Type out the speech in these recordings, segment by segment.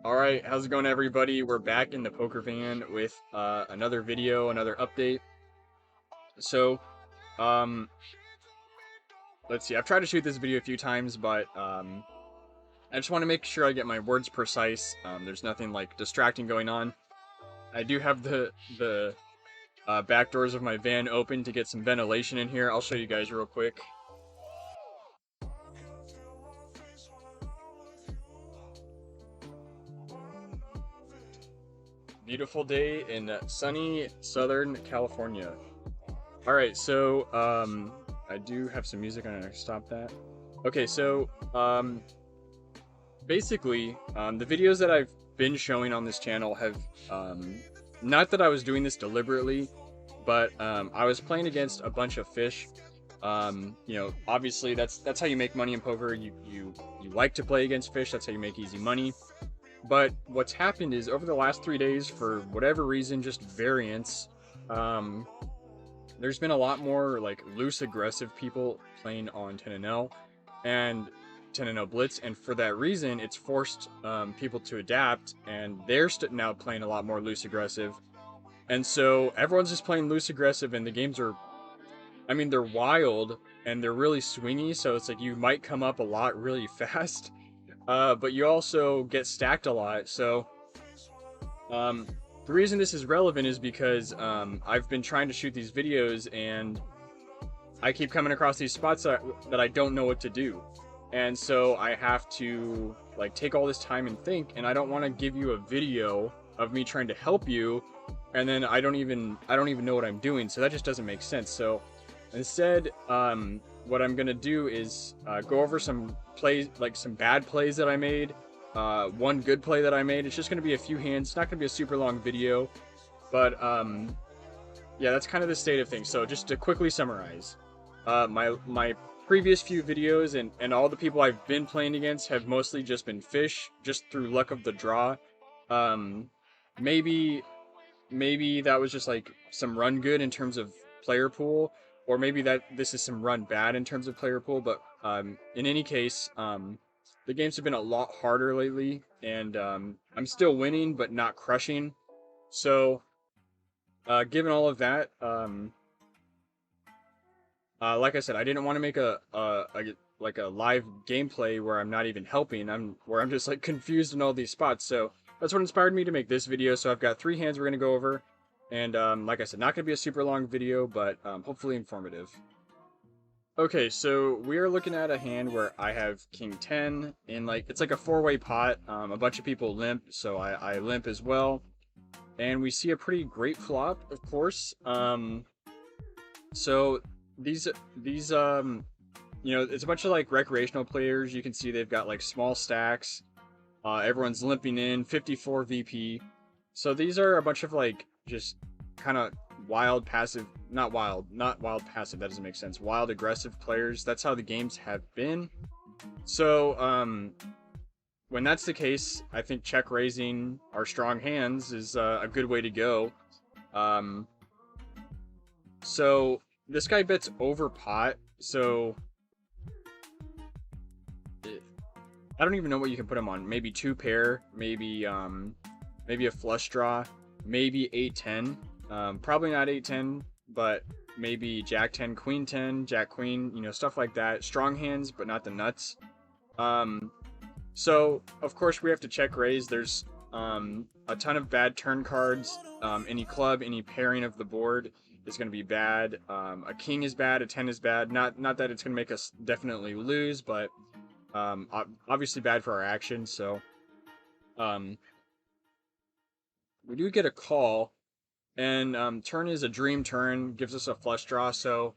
Alright, how's it going everybody? We're back in the poker van with another video, another update. So, um, let's see, I've tried to shoot this video a few times, but I just want to make sure I get my words precise. There's nothing like distracting going on. I do have the back doors of my van open to get some ventilation in here. I'll show you guys real quick. Beautiful day in sunny Southern California. Alright, so, I do have some music. I'm gonna stop that. Okay, so, basically, the videos that I've been showing on this channel have, not that I was doing this deliberately, but, I was playing against a bunch of fish. Obviously that's how you make money in poker. You like to play against fish. That's how you make easy money. But what's happened is over the last 3 days, for whatever reason, just variance, there's been a lot more like loose aggressive people playing on 10NL and 10NL Blitz, and for that reason, it's forced people to adapt, and they're now playing a lot more loose aggressive. And so everyone's just playing loose aggressive, and the games are, I mean, they're wild and they're really swingy, so it's like you might come up a lot really fast. But you also get stacked a lot, so the reason this is relevant is because I've been trying to shoot these videos and I keep coming across these spots that I don't know what to do. And so I have to like take all this time and think, and I don't want to give you a video of me trying to help you and then I don't even know what I'm doing, so that just doesn't make sense. So instead, what I'm gonna do is go over some plays, like some bad plays that I made, one good play that I made. It's just gonna be a few hands. It's not gonna be a super long video, but yeah, that's kind of the state of things. So just to quickly summarize, my previous few videos and all the people I've been playing against have mostly just been fish, just through luck of the draw. Maybe that was just like some run good in terms of player pool, or maybe that this is some run bad in terms of player pool. But in any case, the games have been a lot harder lately, and I'm still winning but not crushing. So given all of that, like I said, I didn't want to make a live gameplay where I'm not even helping. Where I'm just like confused in all these spots. So that's what inspired me to make this video. So I've got 3 hands we're gonna go over. And like I said, not going to be a super long video, but hopefully informative. Okay, so we are looking at a hand where I have King 10, and like it's like a 4-way pot. A bunch of people limp, so I limp as well. And we see a pretty great flop, of course. So these it's a bunch of like recreational players. You can see they've got like small stacks. Everyone's limping in, 54 VP. So these are a bunch of like just kind of wild passive, not wild passive, that doesn't make sense, wild aggressive players. That's how the games have been. So when that's the case, I think check raising our strong hands is a good way to go. So this guy bets over pot, so I don't even know what you can put him on. Maybe 2 pair, maybe a flush draw, maybe 8-10. Probably not 8-10, but maybe Jack 10, Queen 10, Jack Queen, stuff like that. Strong hands, but not the nuts. So of course we have to check raise. There's a ton of bad turn cards. Any club, any pairing of the board is going to be bad. A king is bad, a 10 is bad. Not that it's going to make us definitely lose, but obviously bad for our actions. So we do get a call, and turn is a dream turn, gives us a flush draw. So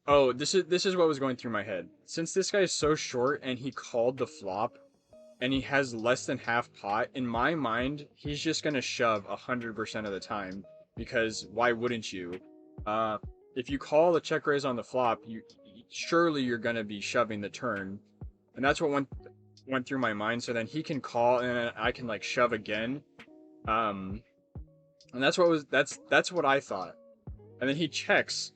this is what was going through my head. Since this guy is so short and he called the flop and he has less than half pot, in my mind he's just gonna shove 100% of the time, because why wouldn't you? If you call the check raise on the flop, surely you're gonna be shoving the turn, and that's what went through my mind. So then he can call and then I can like shove again, and that's what I thought. And then he checks,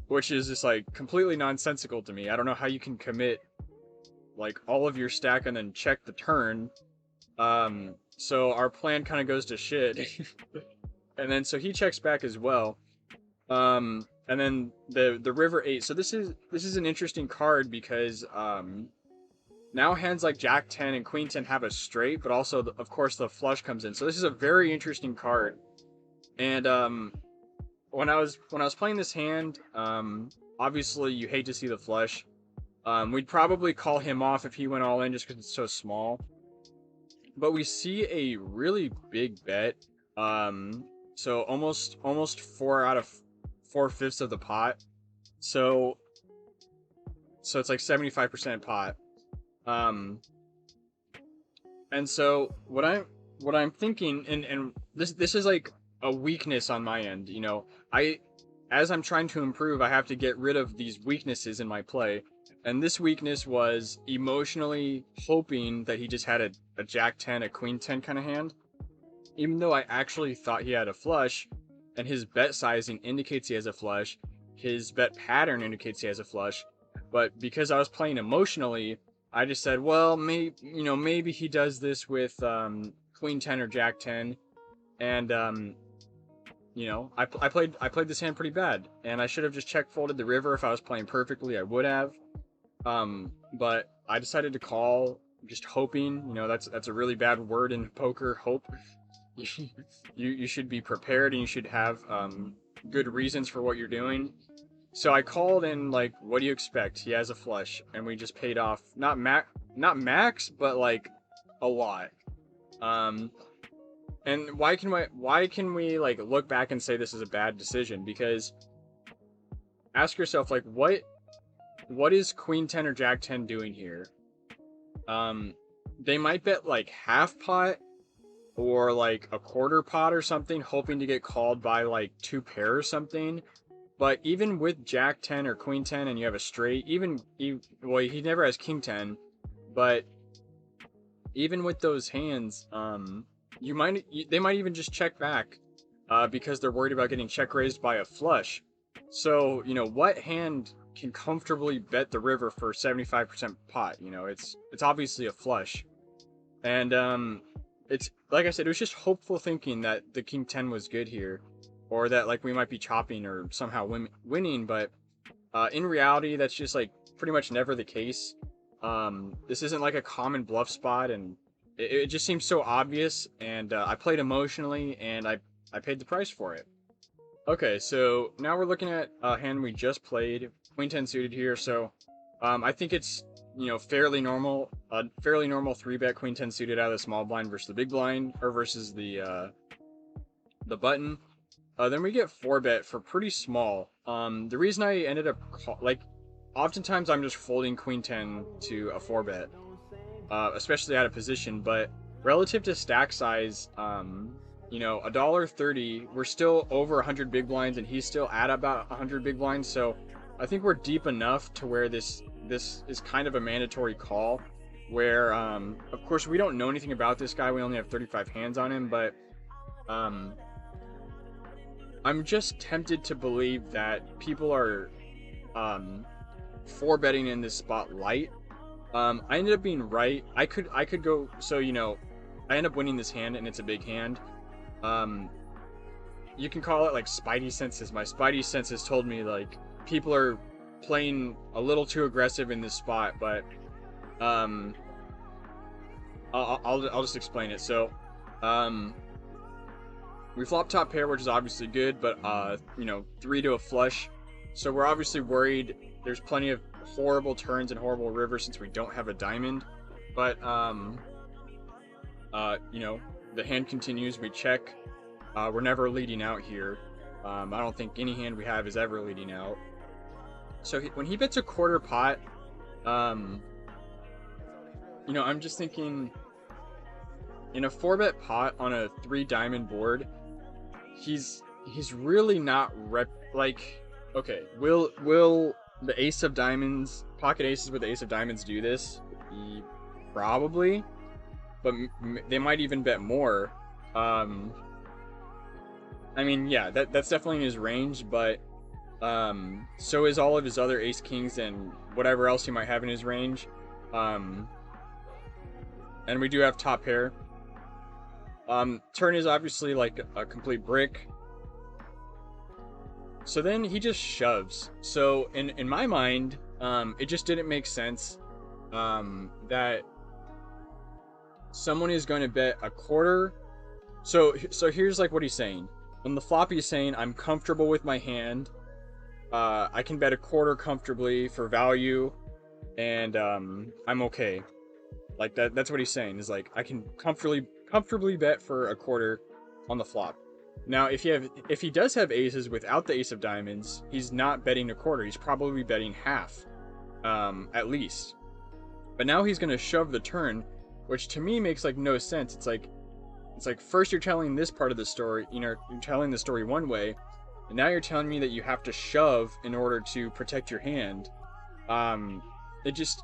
which is just like completely nonsensical to me. I don't know how you can commit like all of your stack and then check the turn. So our plan kind of goes to shit. And then so he checks back as well. And then the river 8. So this is an interesting card because now hands like Jack 10 and Queen 10 have a straight, but also of course the flush comes in. So this is a very interesting card. And when I was playing this hand, obviously you hate to see the flush. We'd probably call him off if he went all in just because it's so small. But we see a really big bet. So almost 4 out of 4/5 of the pot. So it's like 75% pot. And so what I'm thinking, and this is like a weakness on my end, you know, as I'm trying to improve, I have to get rid of these weaknesses in my play. And this weakness was emotionally hoping that he just had a Jack 10, a Queen 10 kind of hand. Even though I actually thought he had a flush, and his bet sizing indicates he has a flush, his bet pattern indicates he has a flush, but because I was playing emotionally, I just said, well, maybe he does this with Queen 10 or Jack 10, and I played this hand pretty bad, and I should have just check folded the river. If I was playing perfectly, I would have. But I decided to call, just hoping. You know, that's a really bad word in poker, hope. You should be prepared, and you should have good reasons for what you're doing. So I called and like, what do you expect? He has a flush, and we just paid off not max, but like a lot. And why can we like look back and say this is a bad decision? Because ask yourself, like, what is Queen 10 or Jack 10 doing here? They might bet like half pot or like a quarter pot or something, hoping to get called by like 2 pair or something. But even with Jack 10 or Queen 10 and you have a straight, well, he never has King 10, but even with those hands, they might even just check back because they're worried about getting check raised by a flush. So, you know, what hand can comfortably bet the river for 75% pot? You know, it's obviously a flush. And it's like I said, it was just hopeful thinking that the King 10 was good here, or that like we might be chopping or somehow winning, but in reality that's just like pretty much never the case. This isn't like a common bluff spot, and it just seems so obvious, and I played emotionally, and I paid the price for it. Okay, so now we're looking at a hand we just played, Queen 10 suited here. So I think it's, you know, fairly normal 3-bet Queen 10 suited out of the small blind versus the big blind, or versus the button. Then we get 4-bet for pretty small. The reason I ended up oftentimes I'm just folding Queen 10 to a 4-bet, especially out of position. But relative to stack size, you know, $1.30, we're still over 100 big blinds, and he's still at about 100 big blinds. So I think we're deep enough to where this is kind of a mandatory call. Where, of course, we don't know anything about this guy. We only have 35 hands on him, but I'm just tempted to believe that people are 4-betting in this spot light. I ended up being right. I could go, so, you know, I end up winning this hand, and it's a big hand. You can call it like spidey senses. My spidey senses told me like people are playing a little too aggressive in this spot, but I'll just explain it. So we flop top pair, which is obviously good, but you know, 3 to a flush, so we're obviously worried. There's plenty of horrible turns and horrible rivers since we don't have a diamond, but you know, the hand continues. We check. We're never leading out here. I don't think any hand we have is ever leading out. So when he bets a quarter pot, you know, I'm just thinking, in a 4-bet pot on a 3 diamond board, he's really not okay, will the ace of diamonds, pocket aces with the ace of diamonds do this? Probably, but they might even bet more. I mean, yeah, that's definitely in his range, but so is all of his other ace kings and whatever else he might have in his range. Um, and we do have top pair. Turn is obviously like a complete brick. So then he just shoves. So in my mind, it just didn't make sense that someone is going to bet a quarter. So here's like what he's saying. On the flop, he's saying I'm comfortable with my hand. I can bet a quarter comfortably for value, and I'm okay. Like that's what he's saying. Is like I can comfortably bet for a quarter on the flop. Now, if he does have aces without the ace of diamonds, he's not betting a quarter. He's probably betting half, at least. But now he's gonna shove the turn, which to me makes like no sense. It's like first you're telling this part of the story, you're telling the story one way, and now you're telling me that you have to shove in order to protect your hand. Um, it just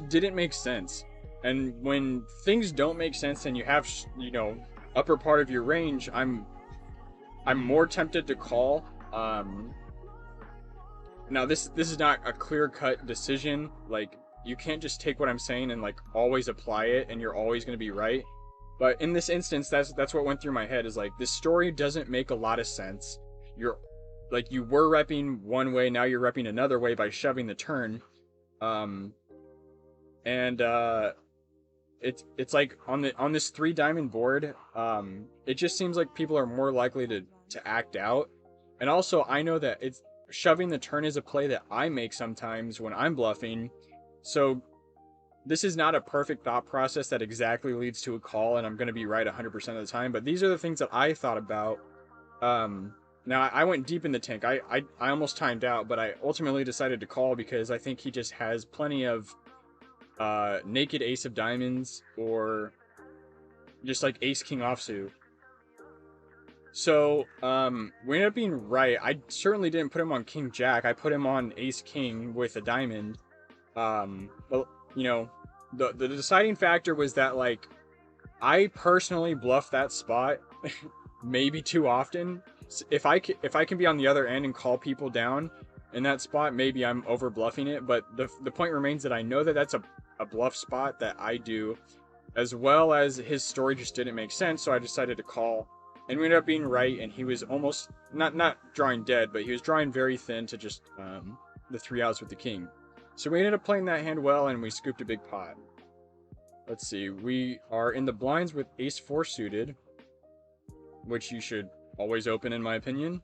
didn't make sense. And when things don't make sense and you have upper part of your range, I'm more tempted to call. Now this is not a clear cut decision. Like you can't just take what I'm saying and like always apply it and you're always going to be right. But in this instance, that's what went through my head is like this story doesn't make a lot of sense. You're like you were repping one way, now you're repping another way by shoving the turn. Um, and it's like on this 3 diamond board, it just seems like people are more likely to act out. And also I know that it's shoving the turn is a play that I make sometimes when I'm bluffing. So this is not a perfect thought process that exactly leads to a call and I'm going to be right 100% of the time, but these are the things that I thought about. Now I went deep in the tank. I almost timed out, but I ultimately decided to call because I think he just has plenty of naked ace of diamonds or just like ace king offsuit. So we ended up being right. I certainly didn't put him on king jack. I put him on ace king with a diamond. But the deciding factor was that like I personally bluff that spot maybe too often. If I can be on the other end and call people down in that spot, maybe I'm over bluffing it. But the point remains that I know that that's a bluff spot that I do, as well as his story just didn't make sense. So I decided to call, and we ended up being right. And he was almost not drawing dead, but he was drawing very thin to just the 3 outs with the king. So we ended up playing that hand well, and we scooped a big pot. Let's see. We are in the blinds with ace 4 suited, which you should always open in my opinion.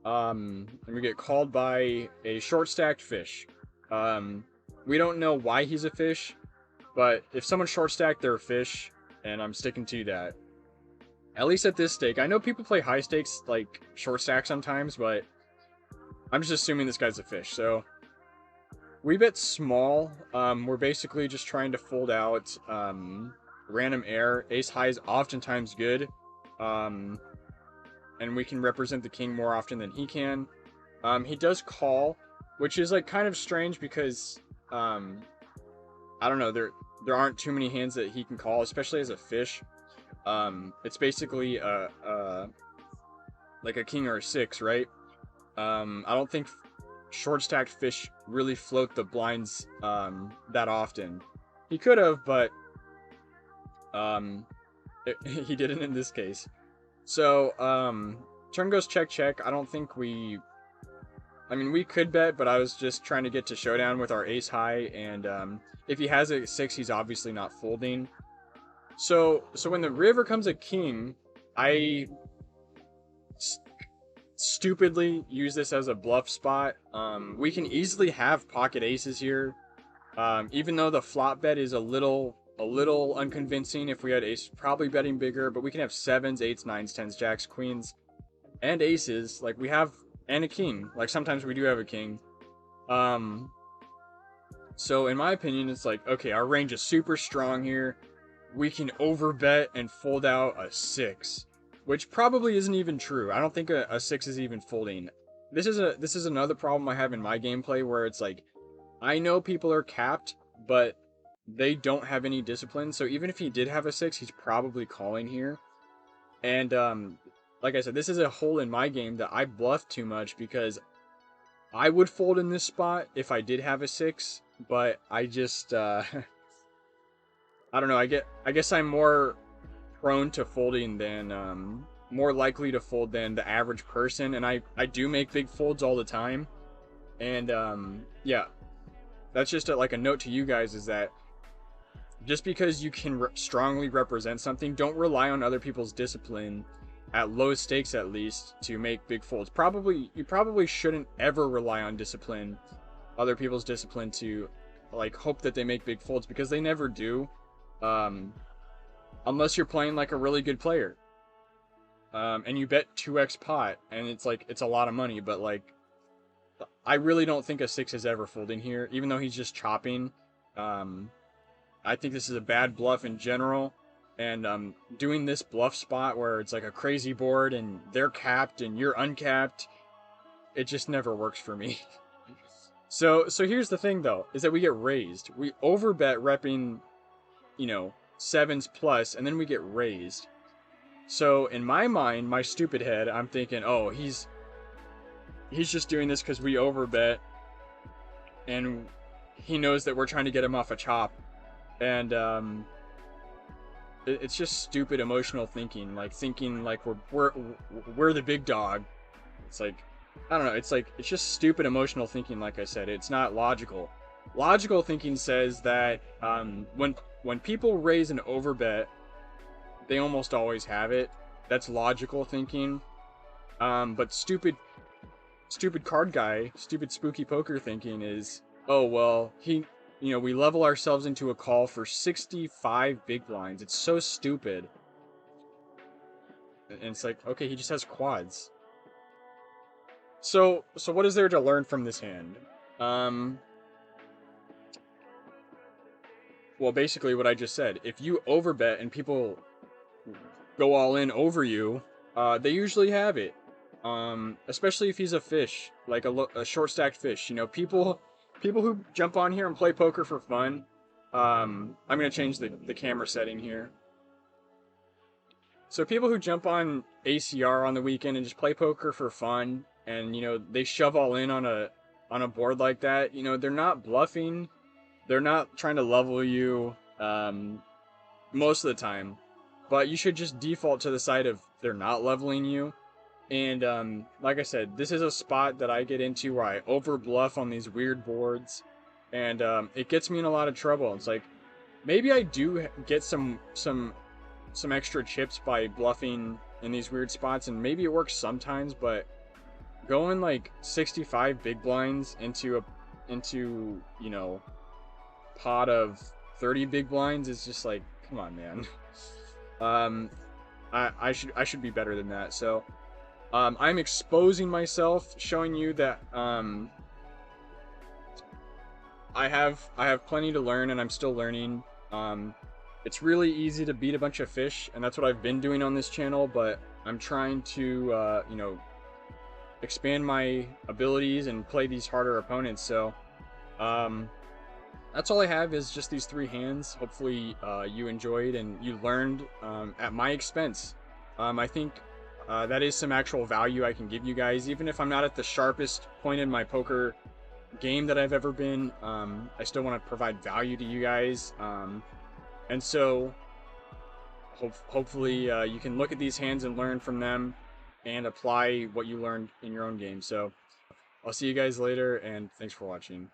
And we get called by a short stacked fish. We don't know why he's a fish, but if someone short stacked, they're a fish, and I'm sticking to that. At least at this stake. I know people play high stakes like short stack sometimes, but I'm just assuming this guy's a fish. So we bet small. We're basically just trying to fold out random air. Ace high is oftentimes good. And we can represent the king more often than he can. He does call, which is like kind of strange because I don't know, there aren't too many hands that he can call, especially as a fish. It's basically like a king or a 6, right? I don't think short stacked fish really float the blinds that often. He could have, but he didn't in this case. So turn goes check check. I don't think we could bet, but I was just trying to get to showdown with our ace high, and if he has a 6, he's obviously not folding. So when the river comes a king, I stupidly use this as a bluff spot. We can easily have pocket aces here, even though the flop bet is a little unconvincing. If we had ace, probably betting bigger, but we can have 7s, 8s, 9s, 10s, jacks, queens, and aces. Like we have, and a king. Like sometimes we do have a king. So in my opinion, it's like, okay, our range is super strong here. We can overbet and fold out a 6, which probably isn't even true. I don't think a 6 is even folding. This is another problem I have in my gameplay where it's like, I know people are capped, but they don't have any discipline. So even if he did have a 6, he's probably calling here. And like I said, this is a hole in my game that I bluff too much because I would fold in this spot if I did have a 6. but I just I don't know. I guess I'm more prone to folding than more likely to fold than the average person, and I do make big folds all the time. And yeah, that's just like a note to you guys is that just because you can strongly represent something, don't rely on other people's discipline at low stakes at least to make big folds. You probably shouldn't ever rely on discipline, other people's discipline to like hope that they make big folds because they never do. Um, unless you're playing like a really good player. And you bet 2x pot and it's like it's a lot of money, but like I really don't think a 6 is ever folding here, even though he's just chopping. Um, I think this is a bad bluff in general. And doing this bluff spot where it's like a crazy board and they're capped and you're uncapped, it just never works for me. So here's the thing though, is that we get raised. We overbet repping, you know, 7s plus, and then we get raised. So in my mind, my stupid head, I'm thinking, oh, he's just doing this because we overbet, and he knows that we're trying to get him off a chop. And it's just stupid emotional thinking, like thinking like we're the big dog. It's like, I don't know, it's just stupid emotional thinking. Like I said, it's not logical. Logical thinking says that when people raise an overbet, they almost always have it. That's logical thinking. But stupid card guy, stupid spooky poker thinking is, oh well, we level ourselves into a call for 65 big blinds. It's so stupid. And it's like, okay, he just has quads. So what is there to learn from this hand? Well, basically what I just said. If you overbet and people go all in over you, they usually have it. Especially if he's a fish, like a short stacked fish. You know, people who jump on here and play poker for fun. I'm gonna change the camera setting here. So people who jump on ACR on the weekend and just play poker for fun, and they shove all in on a board like that. They're not bluffing. They're not trying to level you most of the time, but you should just default to the side of they're not leveling you. And like I said, this is a spot that I get into where I over bluff on these weird boards, and it gets me in a lot of trouble. It's like maybe I do get some extra chips by bluffing in these weird spots, and maybe it works sometimes, but going like 65 big blinds into pot of 30 big blinds is just like, come on, man. I should be better than that. So I'm exposing myself, showing you that I have plenty to learn, and I'm still learning. It's really easy to beat a bunch of fish, and that's what I've been doing on this channel, but I'm trying to expand my abilities and play these harder opponents. So that's all I have, is just these 3 hands. Hopefully you enjoyed and you learned at my expense. I think that is some actual value I can give you guys, even if I'm not at the sharpest point in my poker game that I've ever been. I still want to provide value to you guys, and so hopefully you can look at these hands and learn from them and apply what you learned in your own game. So I'll see you guys later, and thanks for watching.